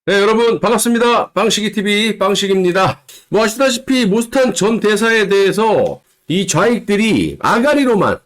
네, 여러분 반갑습니다. 빵식이TV 빵식입니다. 뭐 아시다시피 모스탄 전 대사에 대해서 이 좌익들이 아가리로만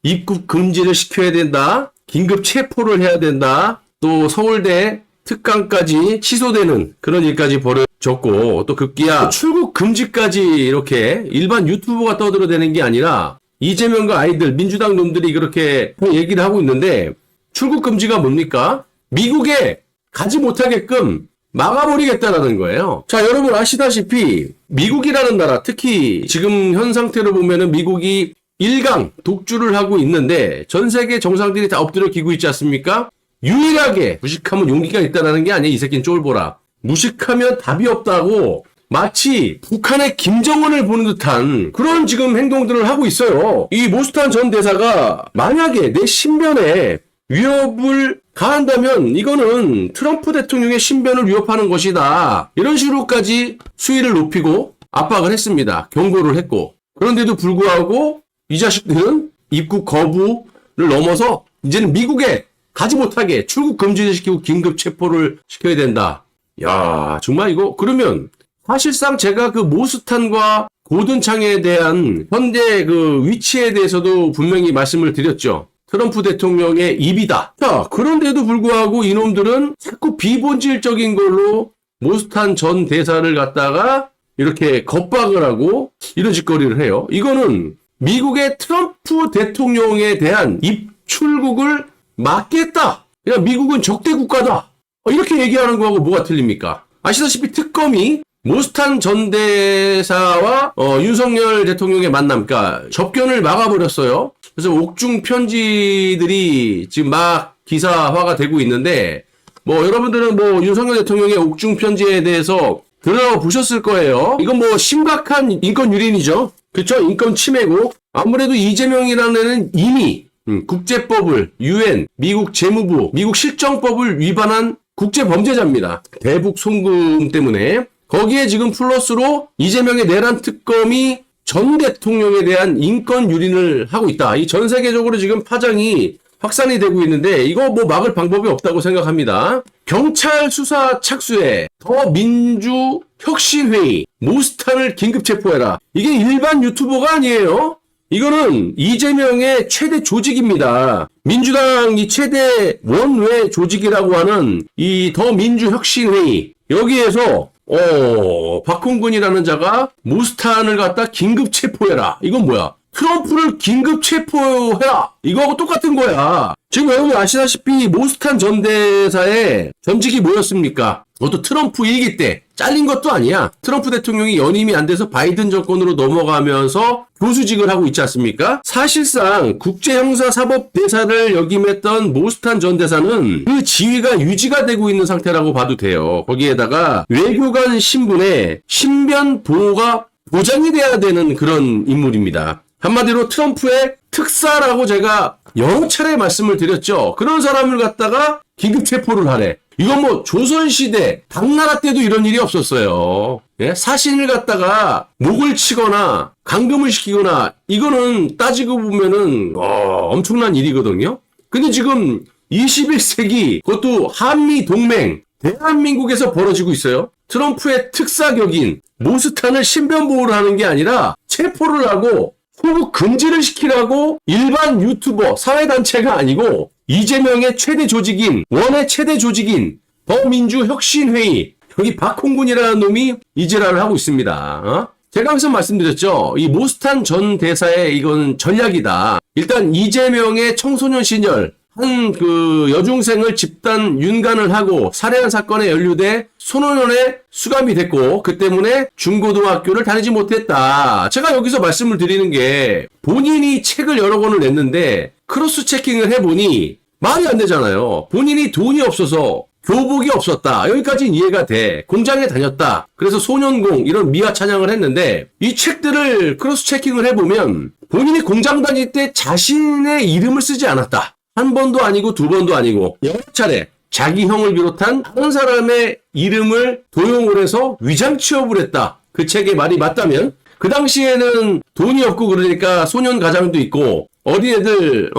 입국 금지를 시켜야 된다. 긴급 체포를 해야 된다. 또 서울대 특강까지 취소되는 그런 일까지 벌어졌고, 또 급기야 출국 금지까지 이렇게 일반 유튜버가 떠들어대는 게 아니라 이재명과 아이들 민주당 놈들이 그렇게 얘기를 하고 있는데, 출국 금지가 뭡니까? 미국에 가지 못하게끔 막아버리겠다라는 거예요. 자, 여러분 아시다시피 미국이라는 나라, 특히 지금 현 상태로 보면은 미국이 1강 독주를 하고 있는데 전 세계 정상들이 다 엎드려 기고 있지 않습니까? 유일하게 무식하면 용기가 있다라는 게 아니에요. 이 새끼는 쫄보라. 무식하면 답이 없다고 마치 북한의 김정은을 보는 듯한 그런 지금 행동들을 하고 있어요. 이 모스탄 전 대사가 만약에 내 신변에 위협을 가한다면 이거는 트럼프 대통령의 신변을 위협하는 것이다. 이런 식으로까지 수위를 높이고 압박을 했습니다. 경고를 했고. 그런데도 불구하고 이 자식들은 입국 거부를 넘어서 이제는 미국에 가지 못하게 출국 금지를 시키고 긴급 체포를 시켜야 된다. 야, 정말 이거 그러면 사실상 제가 그 모스탄과 고든창에 대한 현재 그 위치에 대해서도 분명히 말씀을 드렸죠. 트럼프 대통령의 입이다. 자, 그런데도 불구하고 이놈들은 자꾸 비본질적인 걸로 모스탄 전 대사를 갖다가 이렇게 겁박을 하고 이런 짓거리를 해요. 이거는 미국의 트럼프 대통령에 대한 입출국을 막겠다. 그냥 미국은 적대 국가다. 이렇게 얘기하는 거하고 뭐가 틀립니까? 아시다시피 특검이 모스탄 전 대사와 윤석열 대통령의 만남, 그러니까 접견을 막아버렸어요. 그래서 옥중 편지들이 지금 막 기사화가 되고 있는데, 뭐 여러분들은 뭐 윤석열 대통령의 옥중 편지에 대해서 들어보셨을 거예요. 이건 뭐 심각한 인권 유린이죠. 그쵸? 인권 침해고, 아무래도 이재명이라는 애는 이미 국제법을, UN, 미국 재무부, 미국 실정법을 위반한 국제범죄자입니다. 대북 송금 때문에. 거기에 지금 플러스로 이재명의 내란 특검이 전 대통령에 대한 인권 유린을 하고 있다. 이 전 세계적으로 지금 파장이 확산이 되고 있는데 이거 뭐 막을 방법이 없다고 생각합니다. 경찰 수사 착수에 더민주혁신회의 모스탄을 긴급 체포해라. 이게 일반 유튜버가 아니에요. 이거는 이재명의 최대 조직입니다. 민주당이 최대 원외 조직이라고 하는 이 더민주혁신회의, 여기에서 박홍근이라는 자가 모스탄을 갖다 긴급 체포해라. 이건 뭐야? 트럼프를 긴급 체포해라. 이거하고 똑같은 거야. 지금 여러분 아시다시피 모스탄 전 대사의 전직이 뭐였습니까? 그것도 트럼프 1기 때 잘린 것도 아니야. 트럼프 대통령이 연임이 안 돼서 바이든 정권으로 넘어가면서 교수직을 하고 있지 않습니까? 사실상 국제형사사법대사를 역임했던 모스탄 전 대사는 그 지위가 유지가 되고 있는 상태라고 봐도 돼요. 거기에다가 외교관 신분에 신변 보호가 보장이 돼야 되는 그런 인물입니다. 한마디로 트럼프의 특사라고 제가 여러 차례 말씀을 드렸죠. 그런 사람을 갖다가 긴급 체포를 하래. 이건 뭐 조선시대 당나라 때도 이런 일이 없었어요. 예? 사신을 갖다가 목을 치거나 감금을 시키거나, 이거는 따지고 보면은 엄청난 일이거든요. 근데 지금 21세기 그것도 한미동맹 대한민국에서 벌어지고 있어요. 트럼프의 특사격인 모스탄을 신변보호를 하는 게 아니라 체포를 하고 출국 금지를 시키라고 일반 유튜버, 사회단체가 아니고 이재명의 최대 조직인, 원의 최대 조직인 더민주혁신회의, 여기 박홍근이라는 놈이 이지랄을 하고 있습니다. 제가 항상 말씀드렸죠. 이 모스탄 전 대사의 이건 전략이다. 일단 이재명의 청소년 시절 한 그 여중생을 집단 윤간을 하고 살해한 사건에 연루돼 소노년에 수감이 됐고, 그 때문에 중고등학교를 다니지 못했다. 제가 여기서 말씀을 드리는 게, 본인이 책을 여러 권을 냈는데 크로스 체킹을 해보니 말이 안 되잖아요. 본인이 돈이 없어서 교복이 없었다. 여기까지는 이해가 돼. 공장에 다녔다. 그래서 소년공 이런 미화 찬양을 했는데, 이 책들을 크로스 체킹을 해보면 본인이 공장 다닐 때 자신의 이름을 쓰지 않았다. 한 번도 아니고 두 번도 아니고 여러 차례 자기 형을 비롯한 다른 사람의 이름을 도용을 해서 위장 취업을 했다. 그 책의 말이 맞다면, 그 당시에는 돈이 없고 그러니까 소년 가장도 있고 어린애들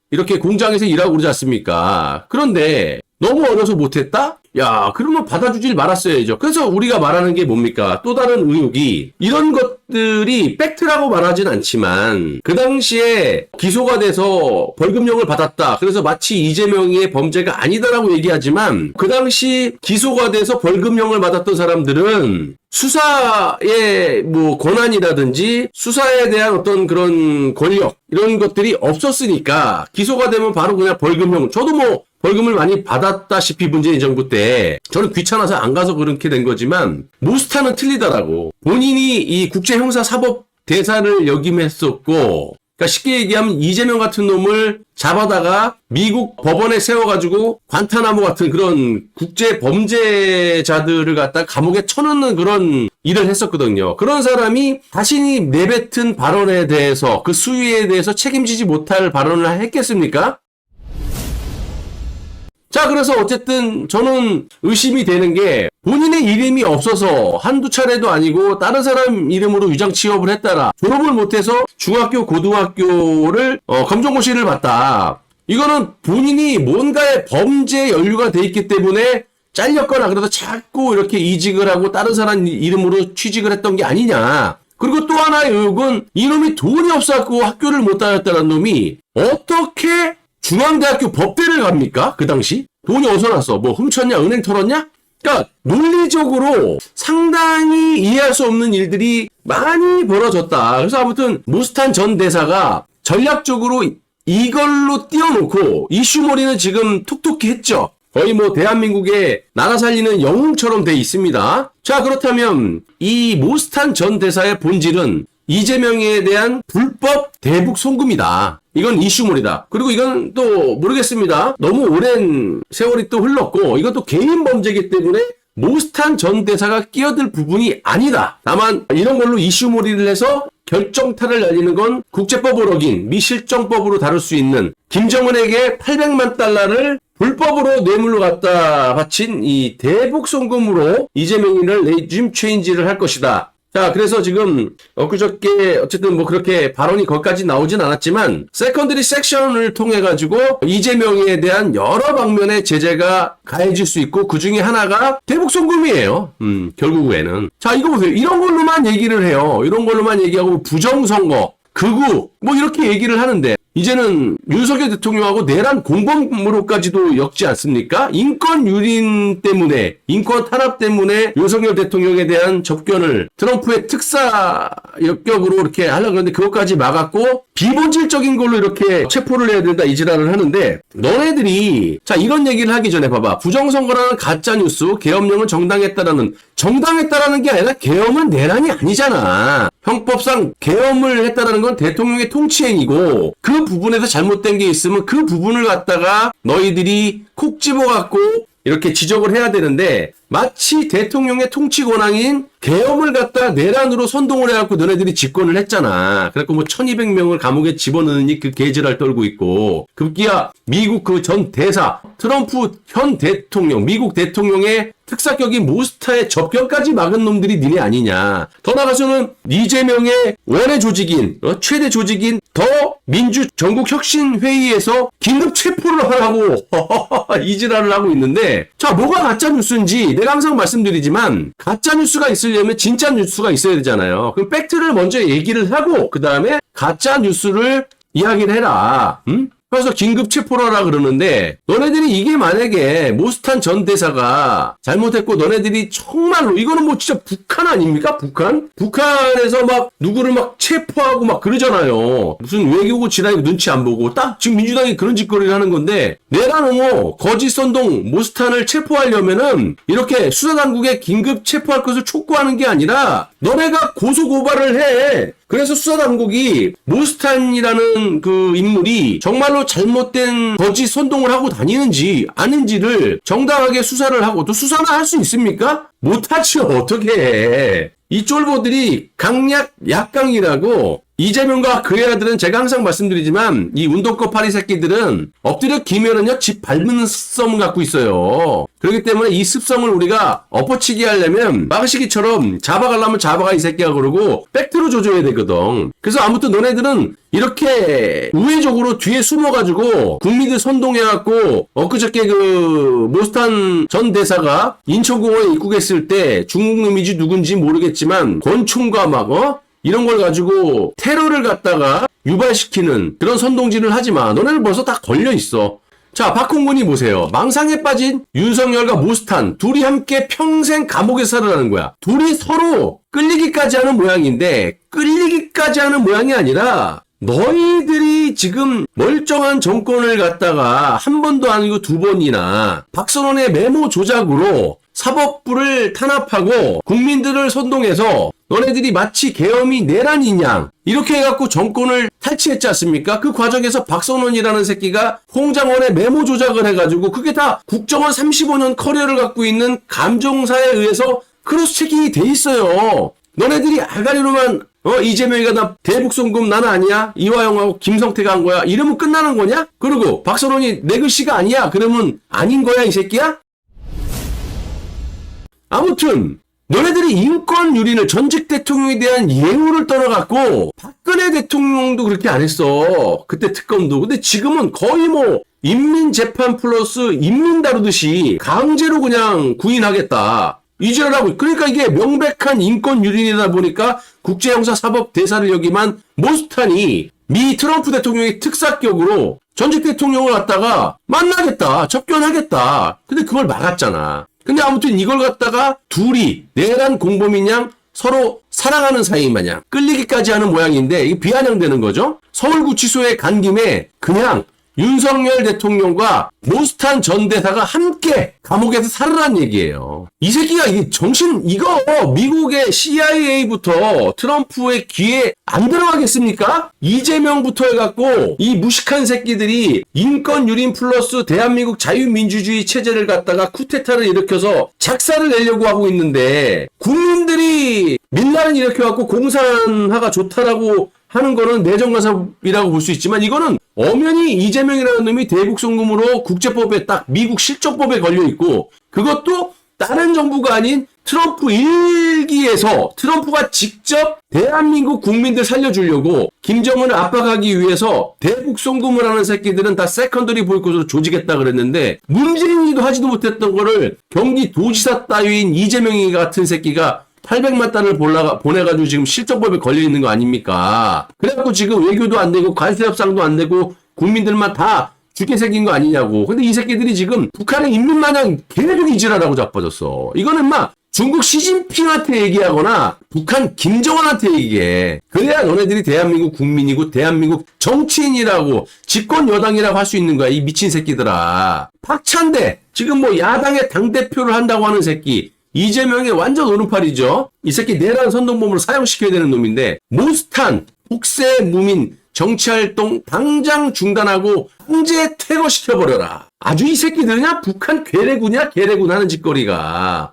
이렇게 공장에서 일하고 그러지 않습니까? 그런데 너무 어려서 못했다? 야, 그러면 받아주질 말았어야죠. 그래서 우리가 말하는 게 뭡니까? 또 다른 의혹이 이런 것들이 팩트라고 말하진 않지만 그 당시에 기소가 돼서 벌금형을 받았다. 그래서 마치 이재명의 범죄가 아니다라고 얘기하지만 그 당시 기소가 돼서 벌금형을 받았던 사람들은 수사의 뭐 권한이라든지 수사에 대한 어떤 그런 권력 이런 것들이 없었으니까 기소가 되면 바로 그냥 벌금형. 저도 뭐 벌금을 많이 받았다시피 문재인 정부 때 저는 귀찮아서 안 가서 그렇게 된 거지만 모스타는 틀리더라고. 본인이 이 국제형사사법 대사를 역임했었고 그러니까 쉽게 얘기하면 이재명 같은 놈을 잡아다가 미국 법원에 세워가지고 관타나모 같은 그런 국제 범죄자들을 갖다 감옥에 쳐넣는 그런 일을 했었거든요. 그런 사람이 자신이 내뱉은 발언에 대해서 그 수위에 대해서 책임지지 못할 발언을 했겠습니까? 자, 그래서 어쨌든 저는 의심이 되는 게 본인의 이름이 없어서 한두 차례도 아니고 다른 사람 이름으로 위장 취업을 했다라 졸업을 못해서 중학교, 고등학교를 검정고시를 봤다. 이거는 본인이 뭔가의 범죄 연루가 돼 있기 때문에 잘렸거나 그래도 자꾸 이렇게 이직을 하고 다른 사람 이름으로 취직을 했던 게 아니냐. 그리고 또 하나의 의혹은 이놈이 돈이 없어갖고 학교를 못 다녔다는 놈이 어떻게 중앙대학교 법대를 갑니까? 그 당시? 돈이 어디서 났어? 뭐 훔쳤냐? 은행 털었냐? 그러니까 논리적으로 상당히 이해할 수 없는 일들이 많이 벌어졌다. 그래서 아무튼 모스탄 전 대사가 전략적으로 이걸로 띄워놓고 이슈몰이는 지금 톡톡히 했죠. 거의 뭐 대한민국의 나라 살리는 영웅처럼 돼 있습니다. 자, 그렇다면 이 모스탄 전 대사의 본질은 이재명에 대한 불법 대북 송금이다. 이건 이슈몰이다. 그리고 이건 또 모르겠습니다. 너무 오랜 세월이 또 흘렀고 이것도 개인 범죄이기 때문에 모스탄 전 대사가 끼어들 부분이 아니다. 다만 이런 걸로 이슈몰이를 해서 결정타를 날리는 건 국제법을 어긴 미실정법으로 다룰 수 있는 김정은에게 800만 달러를 불법으로 뇌물로 갖다 바친 이 대북 송금으로 이재명이를 레짐 체인지를 할 것이다. 자, 그래서 지금 엊그저께 어쨌든 뭐 그렇게 발언이 거기까지 나오진 않았지만 세컨더리 섹션을 통해 가지고 이재명에 대한 여러 방면의 제재가 가해질 수 있고 그 중에 하나가 대북 송금이에요. 결국에는. 자, 이거 보세요. 이런 걸로만 얘기를 해요. 이런 걸로만 얘기하고 부정선거, 극우 뭐 이렇게 얘기를 하는데 이제는 윤석열 대통령하고 내란 공범으로까지도 엮지 않습니까? 인권 유린 때문에, 인권 탄압 때문에 윤석열 대통령에 대한 접견을 트럼프의 특사 역격으로 이렇게 하려고 하는데 그것까지 막았고 비본질적인 걸로 이렇게 체포를 해야 된다 이 지랄을 하는데 너네들이 자 이런 얘기를 하기 전에 봐봐. 부정선거라는 가짜뉴스, 계엄령은 정당했다라는 게 아니라 계엄은 내란이 아니잖아. 형법상 계엄을 했다라는 건 대통령의 통치행위고 그 부분에서 잘못된 게 있으면 그 부분을 갖다가 너희들이 콕 집어갖고 이렇게 지적을 해야 되는데 마치 대통령의 통치 권한인 계엄을 갖다 내란으로 선동을 해갖고 너네들이 집권을 했잖아. 그래갖고 뭐 1200명을 감옥에 집어넣으니 그 개지랄 떨고 있고 급기야 미국 그 전 대사 트럼프 현 대통령 미국 대통령의 특사격인 모스타의 접견까지 막은 놈들이 니네 아니냐. 더 나가서는 이재명의 원외 조직인 최대 조직인 더 민주전국혁신회의에서 긴급 체포를 하라고 이지랄을 하고 있는데 자 뭐가 가짜뉴스인지 내가 항상 말씀드리지만 가짜뉴스가 있으려면 진짜 뉴스가 있어야 되잖아요. 그럼 팩트를 먼저 얘기를 하고 그 다음에 가짜뉴스를 이야기를 해라. 응? 그래서 긴급 체포를 하라 그러는데 너네들이 이게 만약에 모스탄 전 대사가 잘못했고 너네들이 정말로 이거는 뭐 진짜 북한 아닙니까? 북한에서 막 누구를 막 체포하고 막 그러잖아요. 무슨 외교고 지나고 눈치 안 보고 딱 지금 민주당이 그런 짓거리를 하는 건데 내란 옹호 거짓 선동 모스탄을 체포하려면은 이렇게 수사당국에 긴급 체포할 것을 촉구하는 게 아니라 너네가 고소고발을 해. 그래서 수사당국이 모스탄이라는 그 인물이 정말로 잘못된 거짓 선동을 하고 다니는지 아닌지를 정당하게 수사를 하고 또 수사나 할 수 있습니까? 못하죠. 어떻게 해. 이 쫄보들이 강약 약강이라고 이재명과 그의 아들은 제가 항상 말씀드리지만 이 운동권 파리 새끼들은 엎드려 기면은요 집 밟는 썸을 갖고 있어요. 그렇기 때문에 이 습성을 우리가 엎어치기 하려면 막으시기처럼 잡아가려면 잡아가 이 새끼야 그러고 백트로 조져야 되거든. 그래서 아무튼 너네들은 이렇게 우회적으로 뒤에 숨어가지고 국민들 선동해갖고 엊그저께 그 모스탄 전 대사가 인천공항에 입국했을 때 중국 놈인지 누군지 모르겠지만 권총과 막 이런 걸 가지고 테러를 갖다가 유발시키는 그런 선동질을 하지 마. 너네들 벌써 다 걸려있어. 자, 박홍근이 보세요. 망상에 빠진 윤석열과 모스탄 둘이 함께 평생 감옥에 살으라는 거야. 둘이 서로 끌리기까지 하는 모양인데 끌리기까지 하는 모양이 아니라 너희들이 지금 멀쩡한 정권을 갖다가 한 번도 아니고 두 번이나 박선원의 메모 조작으로 사법부를 탄압하고 국민들을 선동해서 너네들이 마치 계엄이 내란인 양 이렇게 해갖고 정권을 탈취했지 않습니까? 그 과정에서 박선원이라는 새끼가 홍장원의 메모 조작을 해가지고 그게 다 국정원 35년 커리어를 갖고 있는 감정사에 의해서 크로스 체킹이 돼 있어요. 너네들이 아가리로만 이재명이가 나 대북송금 나는 아니야? 이화영하고 김성태가 한 거야? 이러면 끝나는 거냐? 그리고 박선원이 내 글씨가 아니야? 그러면 아닌 거야 이 새끼야? 아무튼 너네들이 인권 유린을 전직 대통령에 대한 예우를 떠나갖고 박근혜 대통령도 그렇게 안 했어. 그때 특검도. 근데 지금은 거의 뭐 인민재판 플러스 인민 다루듯이 강제로 그냥 구인하겠다. 이지랄하고. 그러니까 이게 명백한 인권 유린이다 보니까 국제형사사법대사를 역임한 모스탄이 미 트럼프 대통령의 특사격으로 전직 대통령을 갖다가 만나겠다. 접견하겠다. 근데 그걸 막았잖아. 근데 아무튼 이걸 갖다가 둘이 내란 공범인 양 서로 사랑하는 사이 마냥 끌리기까지 하는 모양인데 이게 비아냥되는 거죠. 서울구치소에 간 김에 그냥 윤석열 대통령과 모스탄 전 대사가 함께 감옥에서 살으란 얘기예요. 이 새끼가 이게 정신 이거 미국의 CIA부터 트럼프의 귀에 안 들어가겠습니까? 이재명부터 해갖고 이 무식한 새끼들이 인권 유린 플러스 대한민국 자유민주주의 체제를 갖다가 쿠데타를 일으켜서 작사를 내려고 하고 있는데 국민들이 밀란을 일으켜갖고 공산화가 좋다라고 하는 거는 내정간섭이라고 볼 수 있지만 이거는 엄연히 이재명이라는 놈이 대북송금으로 국제법에 딱 미국 실정법에 걸려있고 그것도 다른 정부가 아닌 트럼프 일기에서 트럼프가 직접 대한민국 국민들 살려주려고 김정은을 압박하기 위해서 대북송금을 하는 새끼들은 다 세컨더리 보이콧으로 조직했다 그랬는데 문재인이도 하지도 못했던 거를 경기도지사 따위인 이재명이 같은 새끼가 800만 달러를 보내가지고 지금 실정법에 걸려있는 거 아닙니까? 그래갖고 지금 외교도 안 되고 관세 협상도 안 되고 국민들만 다 죽게 생긴 거 아니냐고. 근데 이 새끼들이 지금 북한의 인민마냥 계속 이질하라고 자빠졌어. 이거는 막 중국 시진핑한테 얘기하거나 북한 김정은한테 얘기해. 그래야 너네들이 대한민국 국민이고 대한민국 정치인이라고 집권 여당이라고 할 수 있는 거야. 이 미친 새끼들아. 박찬대 지금 뭐 야당의 당대표를 한다고 하는 새끼. 이재명의 완전 오른팔이죠. 이 새끼 내란 선동범으로 사형시켜야 되는 놈인데 모스탄 국세 무민 정치활동 당장 중단하고 강제 퇴거시켜버려라. 아주 이 새끼들이냐 북한 괴뢰군이야 괴뢰군 하는 짓거리가.